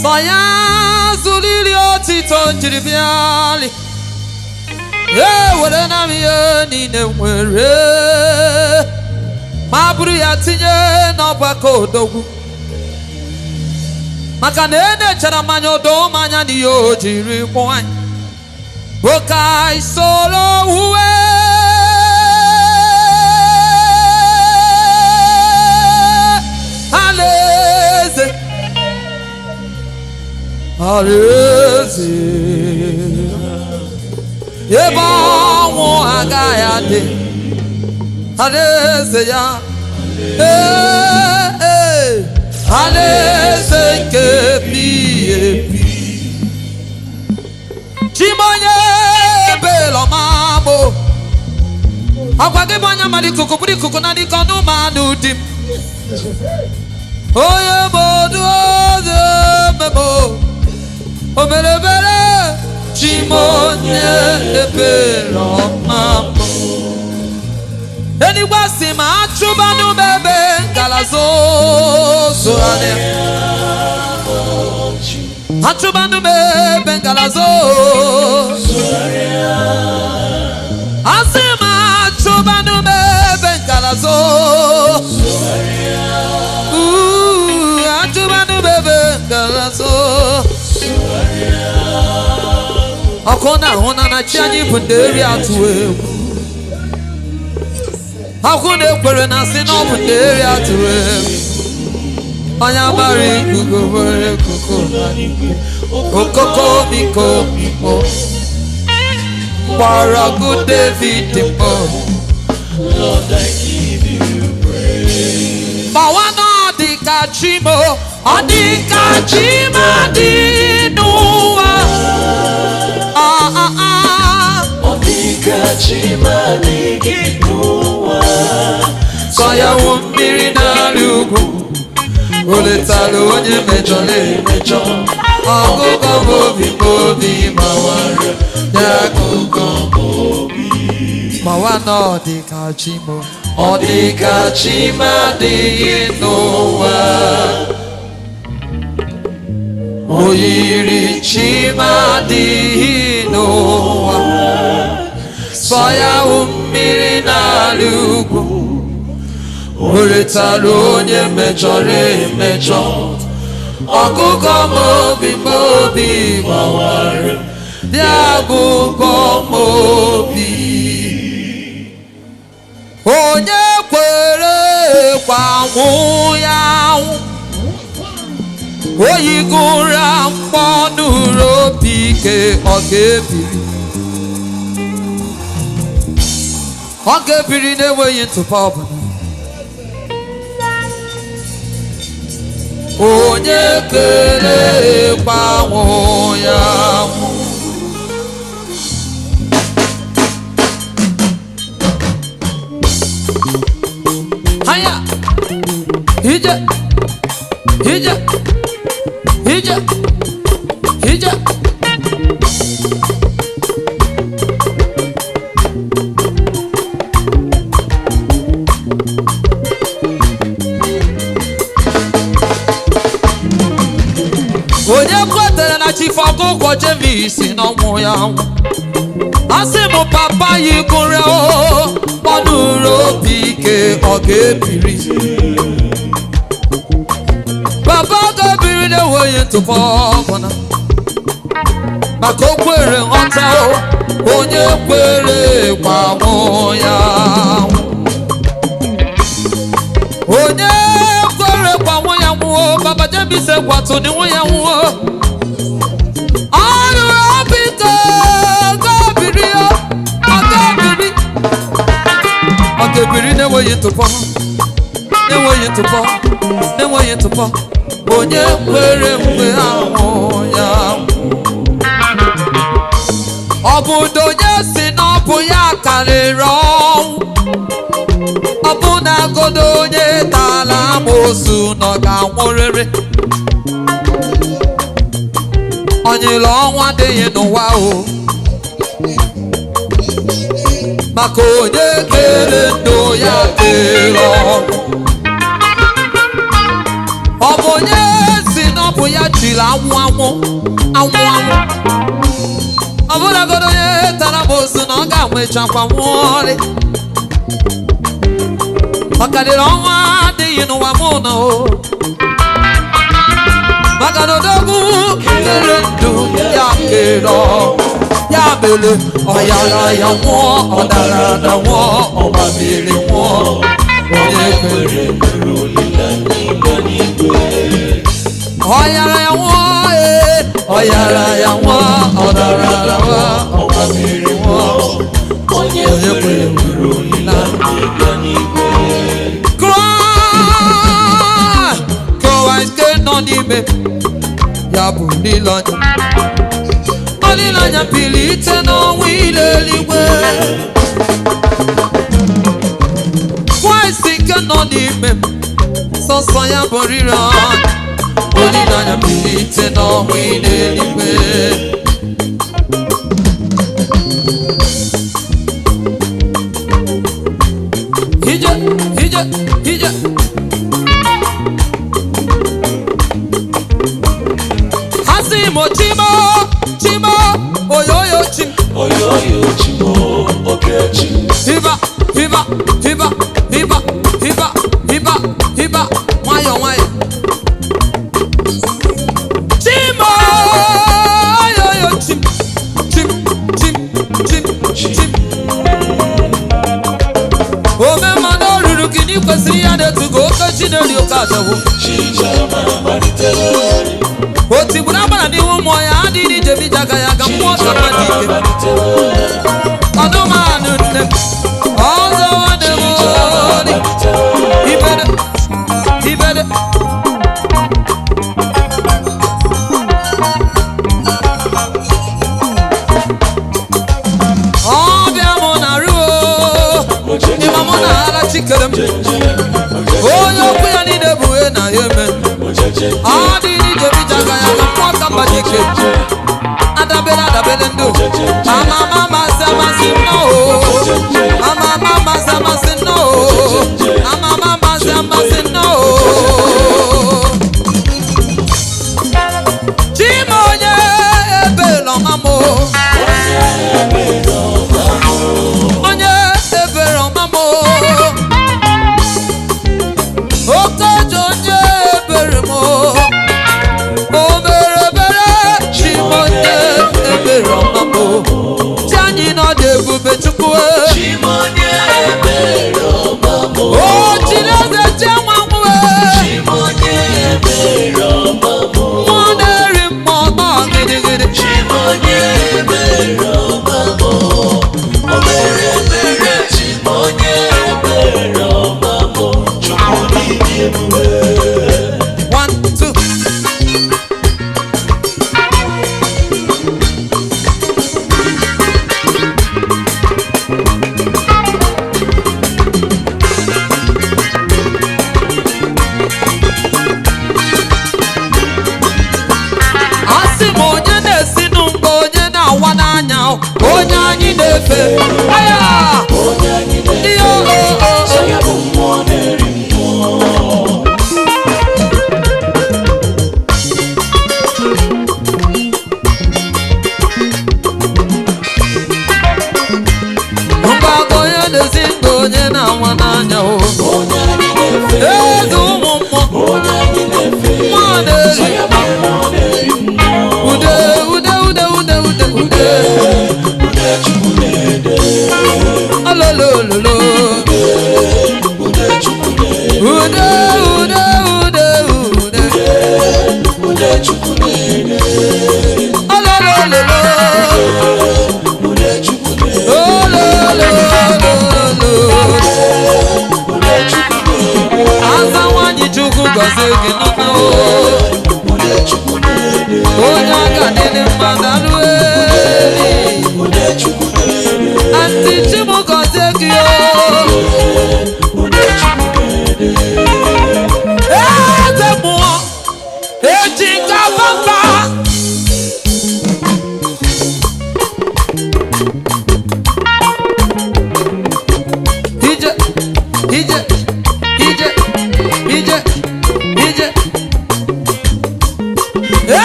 Soya zulili otito njiribiali. Were na mi ni ne nwere. Maburu ya tinye n'ọgbakọ odogwu. Maka na ene chara manya odo manya ni yo jiri kwanye. Bokai solo uwe. Aleze. Aleze. Yeba wo agaya de. Aleze ya. Aleze ke pi. Chimonye belo mamo. Akwage banya mali kuku budi kuku na di kanu manu dim. Oye bodu oze memo. Omele bele. Chimonye belo mamo. Eni wasi ma chuba nu bebe galazo soane. Achuba nu bebe galazo. Asima achuba nu bebe galazo. Achuba nu bebe galazo. Akona hona na chiani punderi atuwe. Akuna kwere na sino punderi atuwe. Anya mari kuko bore kuko. Okoko miko miko. For a good David Lord, I give you praise. Bawana di kachimo, adi kachima di nuwa. Adi kachima di nuwa. Soya umbiri na lugu. Ole talo onye mejole mejo. Agogo mobi mawara. Yagogo mobi. Bawana di kachimo. Adi kachima di nuwa. Oyiri chima di nuwa. Soya umbiri na lugu. Ole talo onye mejole mejo. Agogo mobi mawara. Yagogo mobi. Onye kwere kwa nwụ ya nwụ. Oyigura mkpọ n'ụlọ obi ike ọ ga-ebiri. Ọ ga-ebiri na-enweghị ntụpọ ọbụla. Onye kwere kwa nwụ ya nwụ. Haya, hija, hija, hija, hija. Onye kwetere na chief ọgụgụ James n'ọnwụ ya nwụ. Asị m papa yi gụrụ o, ọnụrụ obi ike ọ ga-ebiri. Papa ga-ebiri na-enweghị ntụpọ ọbụla. Maka o kwere nghọta o, onye kwere kwa nwụ ya nwụ. Onye kwere kwa nwụ ya nwụọ, Papa James kwatụ n'inwụ ya nwụọ. Ọnụrụ obi ike ga-ebiri ya, ọ ga-ebiri. Ọ ga-ebiri na-enweghị ntụpọ, na-enweghị ntụpọ, na-enweghị ntụpọ. Onye kwere mgbe ahụ ya. Ọ bụ na onye si na ọ bụ ya karịrị ọnwụ. Ọ bụ na agodo onye tala amoosu nọ ga-anwụrịrị. Onyele ọnwụ adịghị n'ụwa o. Maka onye kere ndụ ya kere ọnwụ. Ọ bụ onye si na ọ bụ ya chiri anwụ anwụ anwụ anwụ ọbụlagodo onye tara m ozu na ọ ga-anwechakwa nwụọrị ọkadịrị ọnwa adịghị n'ụwa mụ na o maka na odogwu kere ndụ ya kere ya mere ọyara ya nwụọ ọdara ada nwụọ ọgbamiri nwụọ onye kwere ọyara ya nwụọ ọyara ya nwụọ ọdara ada nwụọ ọgbamiri nwụọ onye kwere nọ n'ime ya bụ olileanya bilite n'ọnwa ile eluigwe Kraịst nke nọ n'ime m sọsọ ya bụ riri olileanya bilite n'ọnwa ile eluigwe ije ije ije Hasimo chimo chimo oyoyo chim chimo okay chim Hiba hiba hiba hiba hiba hiba hiba wayo wayo Chimo oyoyo chim chim chim chim chim Ome mano ruru kini kwesiri ya netugo oke chineli okazawo Chijama manitele Oti burabara ni ụmụ ya adịghị jebi jaga ya ga mmụọ kama dike ọdụmanụ nne ọzọ nwanne m ori ibede ibede ọbịa mụ na ruo ịma mụ na ala chikere m onye okwu ya niile bụ na ya eme adịghị jebi jaga ya ga mmụọ kama dike adabere ndụ mama masị amasị no mama masị amasị no mama masị amasị no chima onye ebere ọmamụ onye ebere ọmamụ okeji onye ebere m o mere ebere chima onye ebere ọmamụ chi anyị nọ dị ebube chukwu o chineze che nwa nwe mmụọ na-eri mmụọ gidigidi one two asị m onye na-esi n'ụgbọ onye na-awa n'anya onye anyị na-efe aya ihe mgbago onye na-esi ndụ onye na-awa n'anya eze ụmụ mmụọ nwa na-eri ude ude ude ude ude ude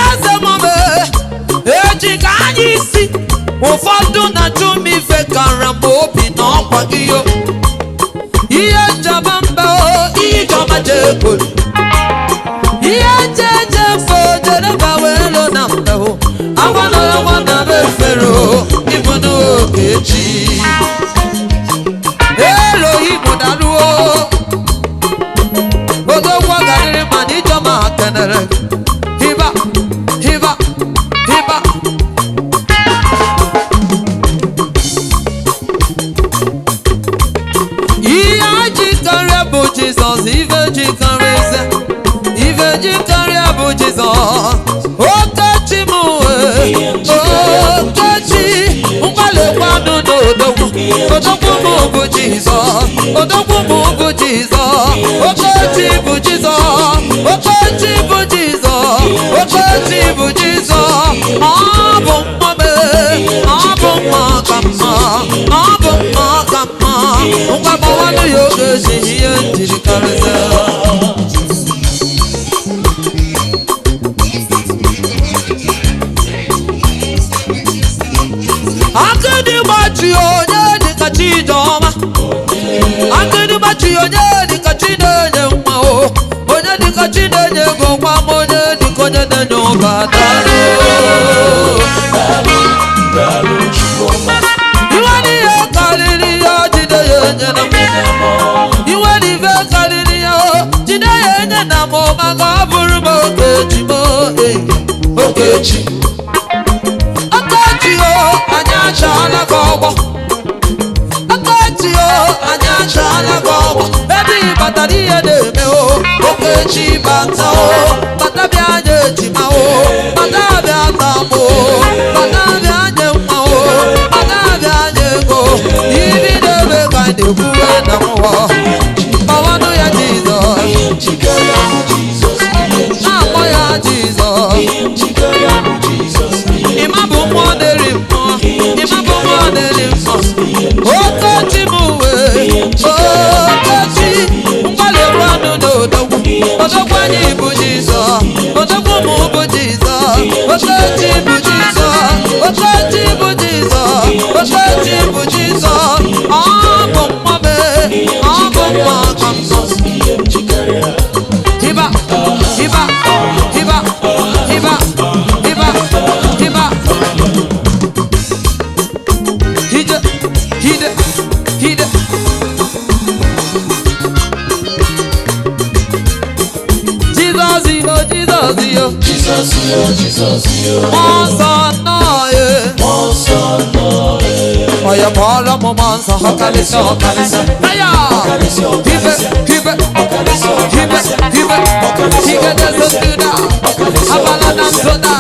eze mome eji ka anyị si ụfọdụ na-achụ m ife kara m obi n'ọkwa gị yo ihe njaba mba ihe jọma jekwuru ihe jeje mfe jereba welo na mbe agwana ya nwana befere ibu n'oge echi Elohim daruo odogwu garịrị mana ijọma kenere hiba hiba hiba ihe ji karịa bụ Jizọs ife ji karịa eze ife ji karịa bụ Jizọs okechi m okechi mgbalịkwanụ n'odogwu odogwu m bụ Jizọs odogwu m bụ Jizọs okechi bụ Jizọs okechi bụ Jizọs okechi bụ Jizọs ọ bụ mmabe ọ bụ mma ka mma ọ bụ mma ka mma ngwa gbawanụ ya oge ji ihe njiri karịsịa akịdị gbachi onye dịka Chijọma akịdị gbachi onye dịka Chinenye nwa onye dịka Chinenye ego nwa m onye dịka onye na-enye ụba iwe n'ihe karịrị ya jide ya enye na m iwe n'ife karịrị ya jide ya enye na m maka ọ bụrụ m okechi m okechi anyị achala gị ọgbọ Okechi anyị achala gị ọgbọ ebe ị batara ihe na-eme okechi bata bata bịa nye ejima bata bịa tamụ bata bịa nye nwa bata bịa nye ego ibi na-eme ka anyị na-ekwuwe na mmụọ gbawanụ ya Jizọs na-akpọ ya Jizọs ịma bụ mmụọ na-eri mmụọ ịma bụ mmụọ na-eri mmụọ okechi m okechi mgbalịkwanụ n'odogwu odogwu anyị bụ Jizọs odogwu m bụ Jizọs okechi bụ Jizọs okechi bụ Jizọs okechi bụ Jizọs ọ bụ mmabe ọ bụ mma ka mma hiba hiba hiba hiba hiba hiba hide hide hide Jesus yo Monsa no ye Oya pala mo mansa hakalisa Aya Hibe hibe hibe hibe Higa deso tuda Abala nam soda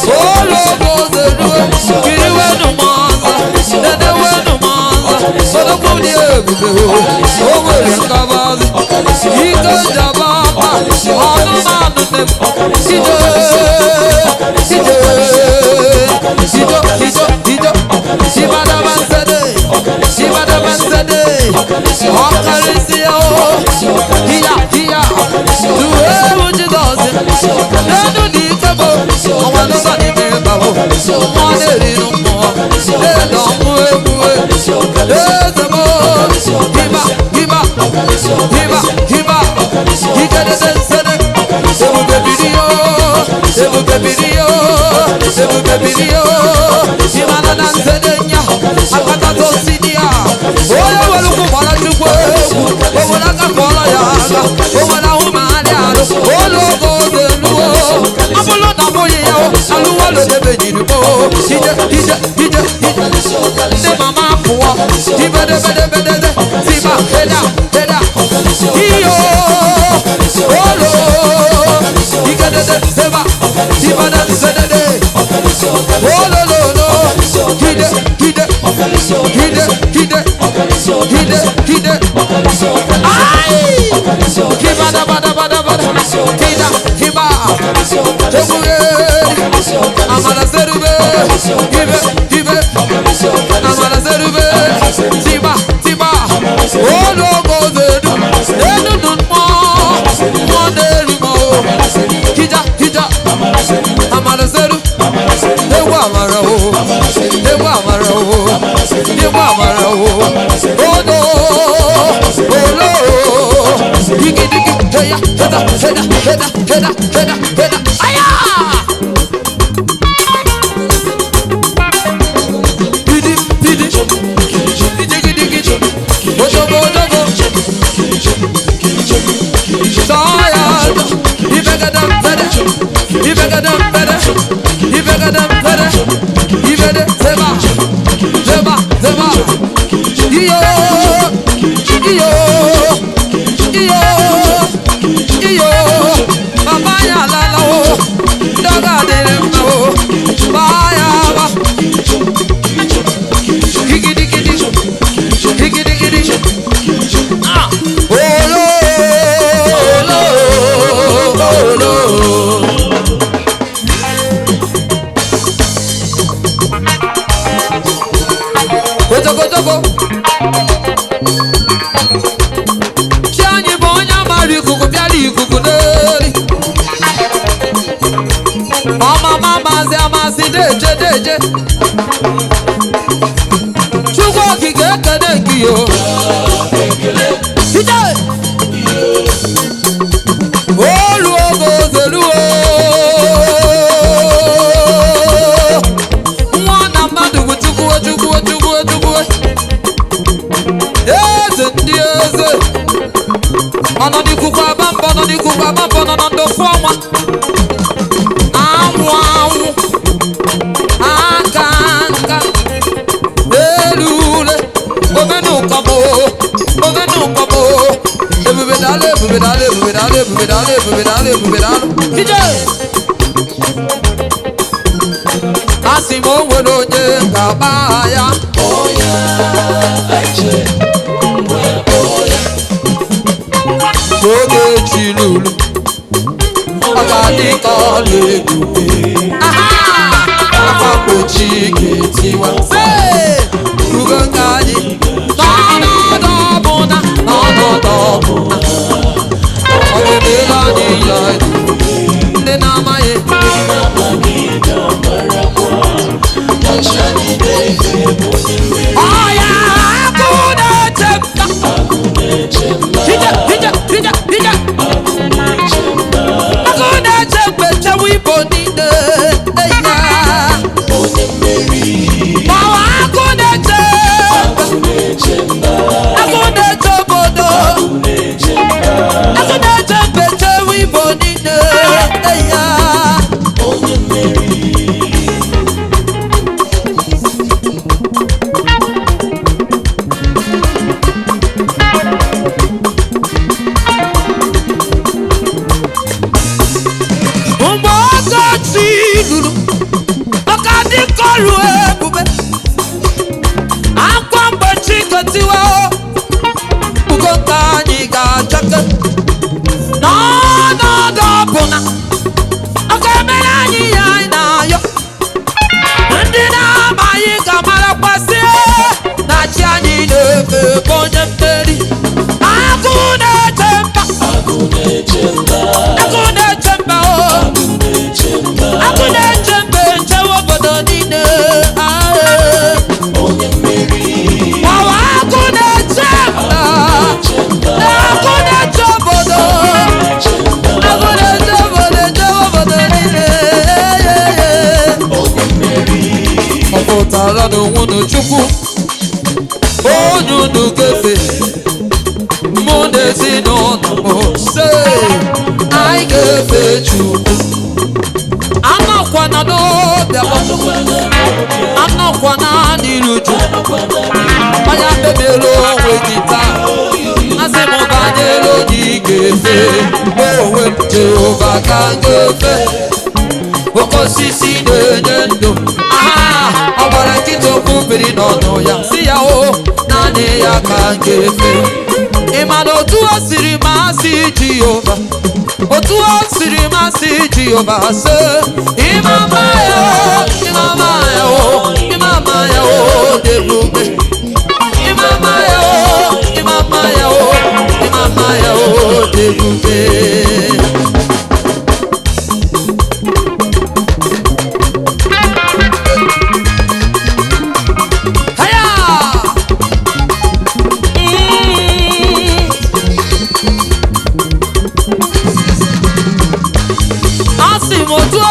Olo goze ruwe Kiriwe no mansa Dede we no mansa Sodo kudi ebube Owe renkabazi Higa jababa Ono manu nem Hijo Sibadabansade Okarisia Hiya Duwe ujidozi Nenu dikabo Mwano bani mebabo Mwaneri numo Edo mwe Ezemo Hiba Hikade sensene Sebu bebidio Simana nansedenya Akata tosidia Oya waluku wala chukwe Owana kakola yaga Owana humali alo Olo goze luo Apolo na boye yao Aluwa lo debe jirubo Hije Ne mama puwa Hibede Siba heda Hiyo Olo Hikade seba Siba nansedede Olo Hide Ay Hibada Hiba Tebuye Amala serube Hibe Amala serube Tiba Olo goze Enu nun mo Mo neri mo Hija amara seru ewu amara o ewu amara o ewu amara o odo olo digi digi heya heda heda heda heda heda heda aya didi didi digi digi odo odo tired you better than better you better than better you better than better you better zeba zeba zeba iyo iyo iyo iyo mama ya lala o daga dere ma o baya ba higidi gidi higidi gidi ah olo olo olo Gojogo Chianyi bonya mari kuku piali kuku neri Mama zi amasi deje Chukwu okike ekene ngiyo Ije Olu ogo zelu o Mwana mmadụ bụ chukwu Eze ndị eze Ọnọ n'ikuku abambọ nọ n'ikuku abambọ nọ n'ndofu ọnwa Anwụ anwụ Aka nka Elule Omenu nkọmọ Omenu nkọmọ Ebube dala ebube dala ebube dala ebube dala ebube dala ebube dala Ije Asị m o nwere onye ga-agba ya oge chilulu ọ ga-adị ka ọla ebube akwa mgbochi ga-etiwa ugo nke anyị n'ọnọdụ ọbụna n'ọnọdụ ọbụna ọ ga-emela anyị ya ndị na-amaghị ọya akụ na-eche mba hija akụ na-eche mgbe chewe ibo niile eya mawa akụ na-eche obodo akụ na-eche mgbe chewe ibo niile eya ọrụ ebube akwa mgbochi gotiwa ugo nke anyị ga-achake n'ọnọdụ ọbụna ọ ga-emere anyị ya anyị na-ayọ ndị na-amaghị ga-marakwasị na chi anyị na-efe bụ onye mmeri agụ na-eche mba agụ na-eche mba agụ na-eche mba echewe obodo niile onye mmeri mawa agụ na-eche mba agụ na-eche obodo agụ na-eche obodo echewe obodo niile onye mmeri ọ pụtara n'onwe n'Chukwu onye unu gefe mụ na ezinụlọ m se anyị ga-efe Chukwu anọkwana n'obi anọkwana n'iru Chukwu onye mebere onwe gị taa asị m banyere onye ị ga-efe onwe m Jehova ka m ga-efe oke osisi na-enye ndụ ọ gbara nkịta okwu biri n'ọnụ ya si ya o naanị ya ka m ga-efe ị ma na otu o siri masị Jehova otu o siri masị Jehova se ịmama ya ịmama ya ịmama ya dị ebube ịmama ya ịmama ya ịmama ya dị ebube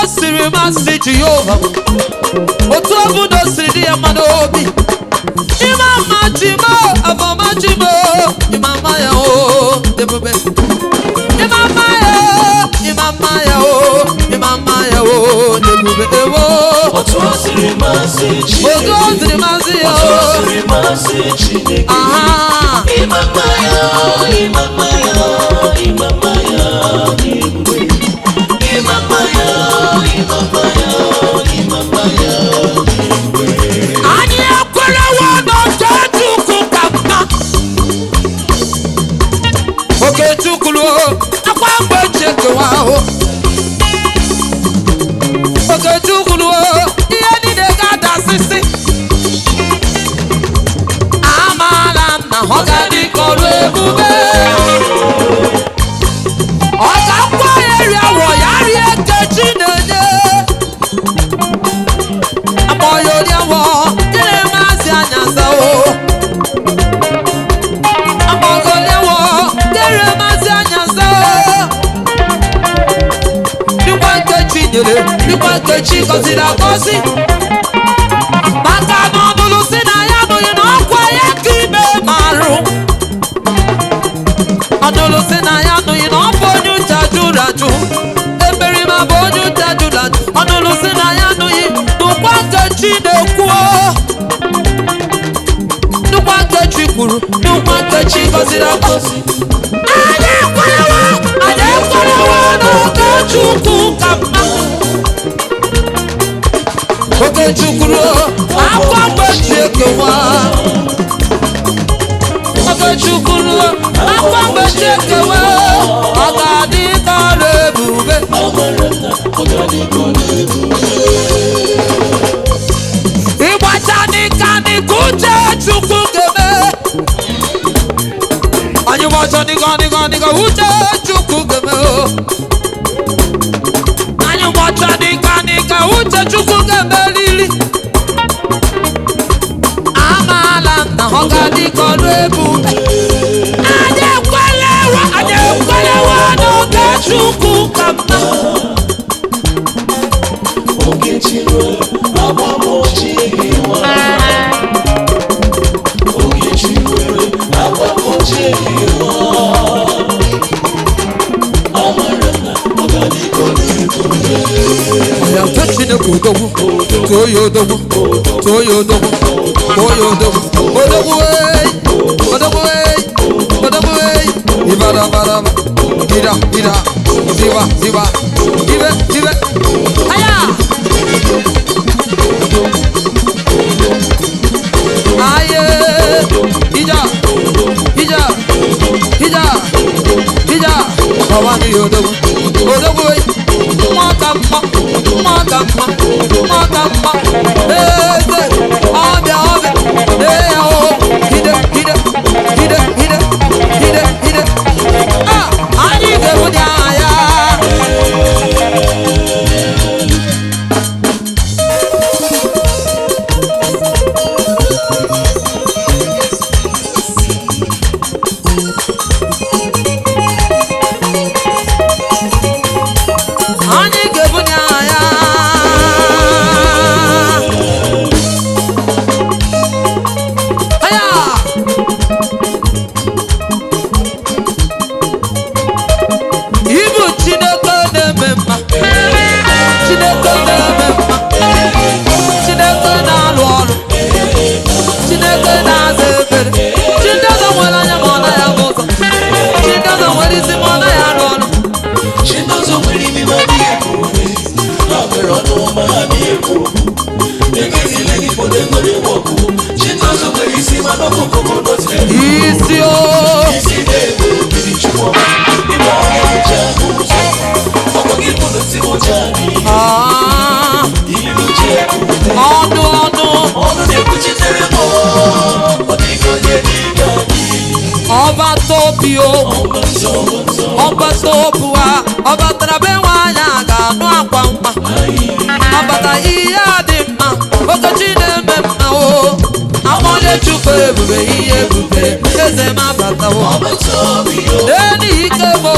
o siri masị Jehova otu obodo siri dị ya mma n'obi imama jimo abọma jimo imama ya o ebube imama ya o ebube ewo otu o siri masị ya aha imama ya anyị ekwelewo n'oke Chukwu ka mma oke Chukwu akwa mgbe chekewa ahụ oke Chukwu ihe niile ga-adasịsị amaala na ọ ga-adị ka ọrụ ebube ọ ga-akwa ya eri awọ ya rie Nkechi na-enye amoyoriawo jere mazi anyasa o amogoliawo jere mazi anyasa o nikwa Nkechi nyere nikwa Nkechi gọziri agọzi maka na ọnụlụ si na ya nụghị na ọkwa ya ka ime marụ ọnụlụ si na ya nụghị na ọ bụ onye ụja jụrụ ajụ emerima bụ onye ụja jụrụ ajụ ọnụlụ si na ya nụghị n'ụkwa Nkechi na-ekwuo n'ụkwa Nkechi kwuru n'ụkwa Nkechi gọziri agọzi anyị ekwerewo n'oke Chukwu ka mma oke Chukwu akwa mgbechi ekewa oke Chukwu akwa mgbechi ekewa ọ ga-adị ka ọrụ ebube ịgbacha n'ịka n'ịka uche Chukwu ga-eme anyị gbacha n'ịka uche Chukwu ga-eme anyị gbacha n'ịka uche Chukwu ga-eme lili amaala na ọ ga-adị ka ọrụ ebube anyị ekwelewo n'oge Chukwu ka mma Chineke odogwu toyo odogwu ibara ira ziba ibe aya aye ija awani odogwu mwaka mma eze ọbịa eya o hide anyị ga-ebu dị aha ya ọba topio ọba topua ọba tarabe nwanyị a ga-anụ akwa mma ọbata ihe dị mma okechi na-eme mma o amụnye Chukwu ebube ihe ebube eze m abatawo n'elu ike mo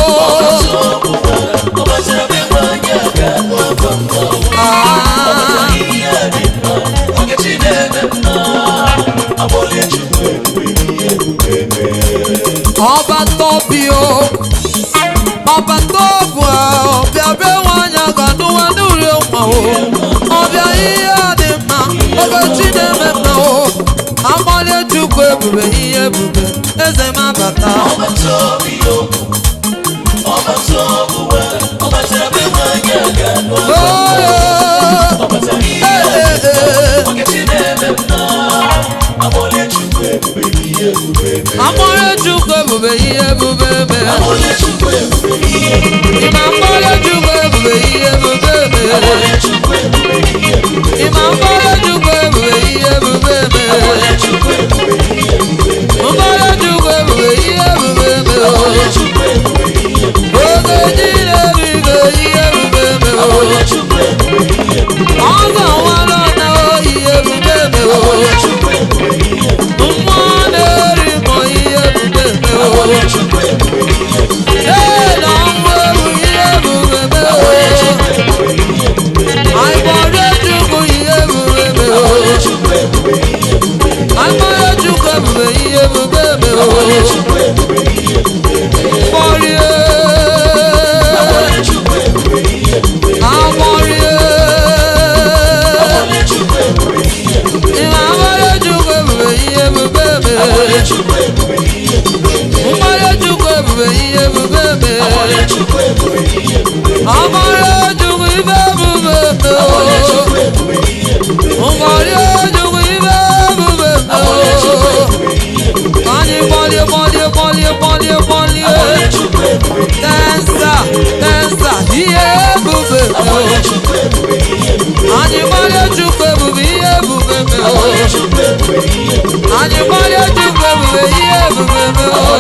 Anybody to go away,